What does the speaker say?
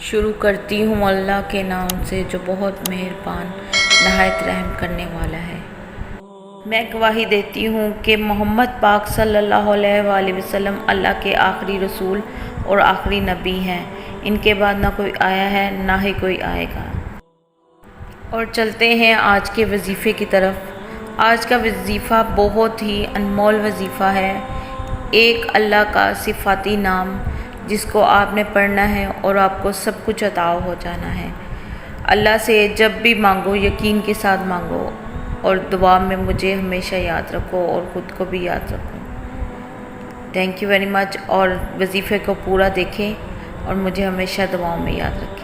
शुरू करती हूँ अल्लाह के नाम से जो बहुत मेहरबान नहायत रहम करने वाला है। मैं गवाही देती हूँ कि मोहम्मद पाक सल्लल्लाहु अलैहि वसल्लम अल्लाह के आखिरी रसूल और आखिरी नबी हैं। इनके बाद ना कोई आया है ना ही कोई आएगा। और चलते हैं आज के वजीफ़े की तरफ। आज का वजीफ़ा बहुत ही अनमोल वजीफ़ा है। एक अल्लाह का सिफाती नाम जिसको आपने पढ़ना है और आपको सब कुछ अता हो जाना है। अल्लाह से जब भी मांगो यकीन के साथ मांगो और दुआ में मुझे हमेशा याद रखो और ख़ुद को भी याद रखो। Thank you very much. और वजीफ़े को पूरा देखें और मुझे हमेशा दुआओं में याद रखें।